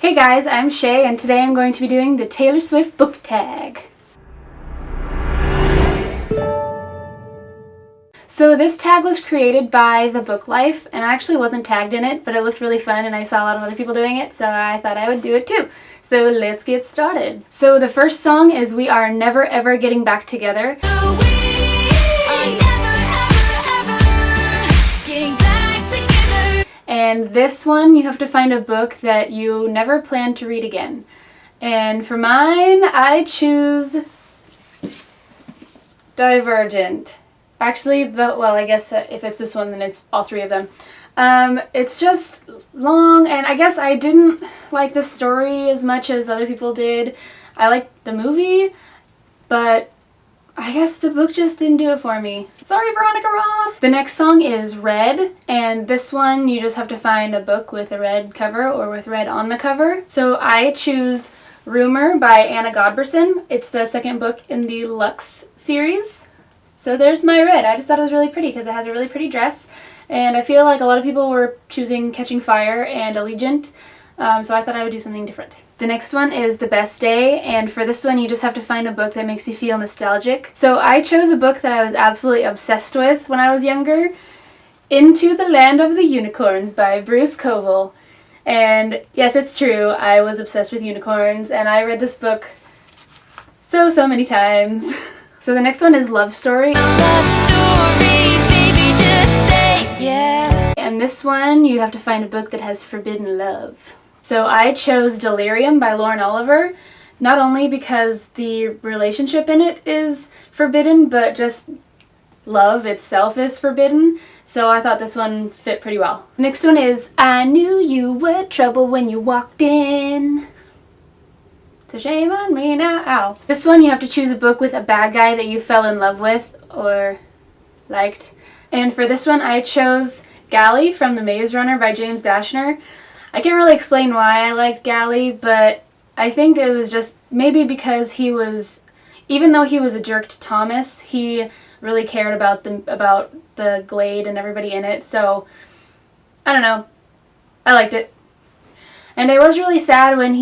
Hey guys, I'm Shay and today I'm going to be doing the Taylor Swift book tag. So this tag was created by The Book Life and I actually wasn't tagged in it, but it looked really fun and I saw a lot of other people doing it, so I thought I would do it too. So let's get started. So the first song is We Are Never Ever Getting Back Together. And this one, you have to find a book that you never plan to read again. And for mine, I choose Divergent. Actually, I guess if it's this one, then it's all three of them. It's just long, and I guess I didn't like the story as much as other people did. I liked the movie, but I guess the book just didn't do it for me. Sorry, Veronica Roth! The next song is Red, and this one you just have to find a book with a red cover or with red on the cover. So I choose Rumor by Anna Godberson. It's the second book in the Lux series. So there's my red. I just thought it was really pretty because it has a really pretty dress, and I feel like a lot of people were choosing Catching Fire and Allegiant, so I thought I would do something different. The next one is The Best Day, and for this one you just have to find a book that makes you feel nostalgic. So I chose a book that I was absolutely obsessed with when I was younger, Into the Land of the Unicorns by Bruce Coville. And yes, it's true, I was obsessed with unicorns and I read this book so many times. So the next one is Love Story. Love story, baby, just say yes. And this one you have to find a book that has forbidden love. So I chose Delirium by Lauren Oliver, not only because the relationship in it is forbidden, but just love itself is forbidden, so I thought this one fit pretty well. Next one is I Knew You Were Trouble When You Walked In. It's a shame on me now. Ow. This one you have to choose a book with a bad guy that you fell in love with or liked. And for this one I chose Galley from The Maze Runner by James Dashner. I can't really explain why I liked Galley, but I think it was just maybe because he was, even though he was a jerk to Thomas, he really cared about the Glade and everybody in it, so I don't know. I liked it. And I was really sad when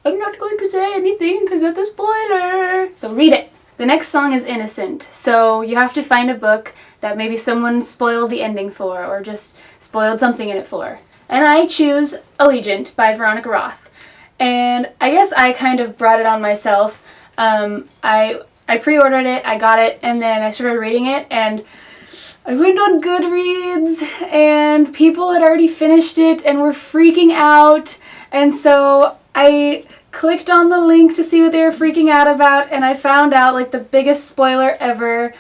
I'm not going to say anything because that's a spoiler. So read it. The next song is Innocent. So you have to find a book that maybe someone spoiled the ending for or just spoiled something in it for. And I choose Allegiant by Veronica Roth. And I guess I kind of brought it on myself. I pre-ordered it, I got it, and then I started reading it, and I went on Goodreads and people had already finished it and were freaking out, and so I clicked on the link to see what they were freaking out about, and I found out like the biggest spoiler ever.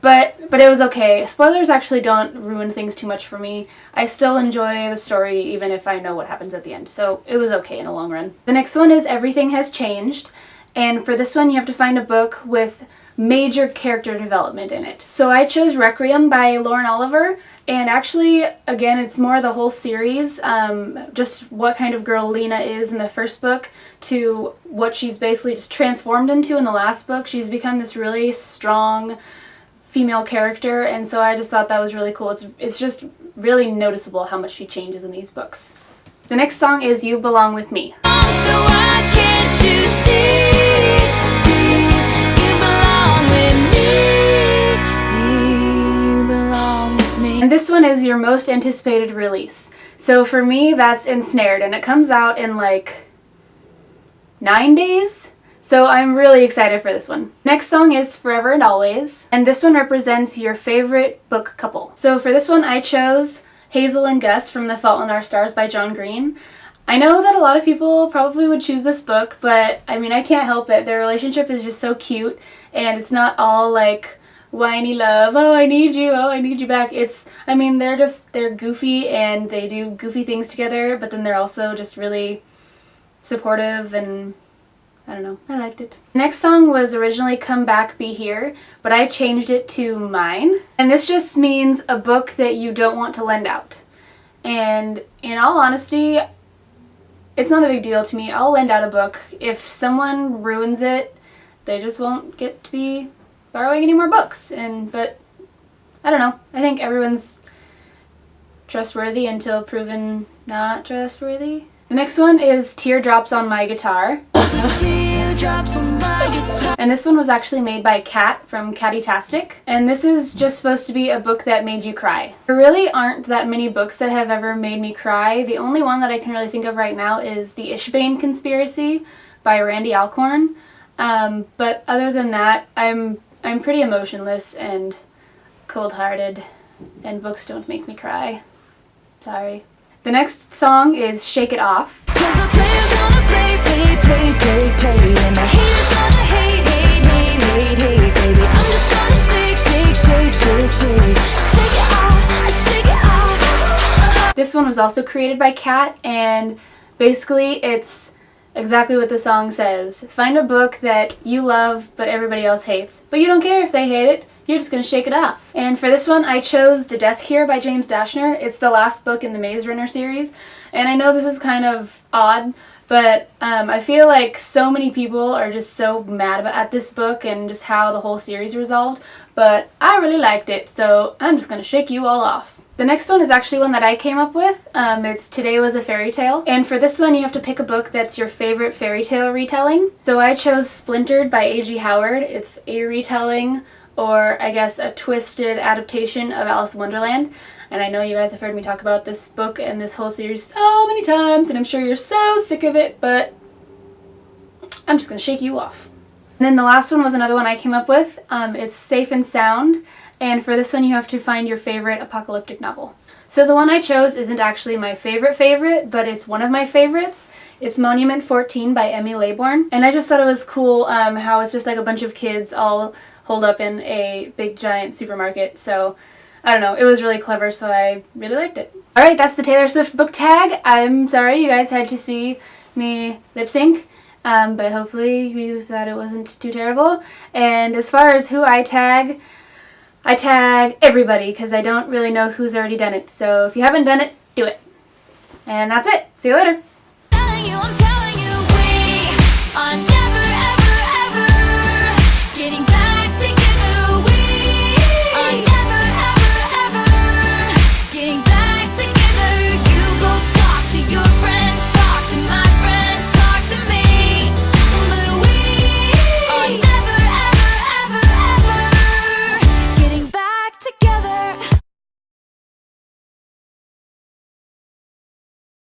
But it was okay. Spoilers actually don't ruin things too much for me. I still enjoy the story even if I know what happens at the end, so it was okay in the long run. The next one is Everything Has Changed, and for this one you have to find a book with major character development in it. So I chose Requiem by Lauren Oliver, and actually, again, it's more the whole series, just what kind of girl Lena is in the first book to what she's basically just transformed into in the last book. She's become this really strong female character, and so I just thought that was really cool. It's just really noticeable how much she changes in these books. The next song is You Belong With Me. So why can't you see? And this one is your most anticipated release. So for me, that's Ensnared, and it comes out in like 9 days. So I'm really excited for this one. Next song is Forever and Always, and this one represents your favorite book couple. So for this one, I chose Hazel and Gus from The Fault in Our Stars by John Green. I know that a lot of people probably would choose this book, but I mean, I can't help it. Their relationship is just so cute, and it's not all like whiny love, oh I need you, oh I need you back. I mean, they're goofy and they do goofy things together, but then they're also just really supportive, and I don't know, I liked it. Next song was originally Come Back, Be Here, but I changed it to Mine. And this just means a book that you don't want to lend out. And in all honesty, it's not a big deal to me. I'll lend out a book. If someone ruins it, they just won't get to be borrowing any more books. But I don't know. I think everyone's trustworthy until proven not trustworthy. The next one is Teardrops on My Guitar. And this one was actually made by Kat from Catty-tastic. And this is just supposed to be a book that made you cry. There really aren't that many books that have ever made me cry. The only one that I can really think of right now is The Ishbane Conspiracy by Randy Alcorn. But other than that, I'm pretty emotionless and cold-hearted, and books don't make me cry. Sorry. The next song is Shake It Off. Cause the players gonna play, and the haters gonna hate, baby. I'm just gonna shake it off. This one was also created by Kat, and basically it's exactly what the song says. Find a book that you love but everybody else hates, but you don't care if they hate it. You're just gonna shake it off. And for this one, I chose The Death Cure by James Dashner. It's the last book in the Maze Runner series. And I know this is kind of odd, but I feel like so many people are just so mad at this book and just how the whole series resolved. But I really liked it, so I'm just gonna shake you all off. The next one is actually one that I came up with. It's Today Was a Fairy Tale. And for this one, you have to pick a book that's your favorite fairy tale retelling. So I chose Splintered by A.G. Howard. It's a retelling, or I guess a twisted adaptation of Alice in Wonderland. And I know you guys have heard me talk about this book and this whole series so many times, and I'm sure you're so sick of it, but I'm just gonna shake you off. And then the last one was another one I came up with. It's Safe and Sound, and for this one you have to find your favorite apocalyptic novel. So the one I chose isn't actually my favorite, but it's one of my favorites. It's Monument 14 by Emmy Laybourne, and I just thought it was cool how it's just like a bunch of kids all holed up in a big giant supermarket. So I don't know, it was really clever, so I really liked it. Alright, that's the Taylor Swift book tag. I'm sorry you guys had to see me lip sync, but hopefully you thought it wasn't too terrible. And as far as who I tag everybody, because I don't really know who's already done it. So if you haven't done it, do it. And that's it. See you later.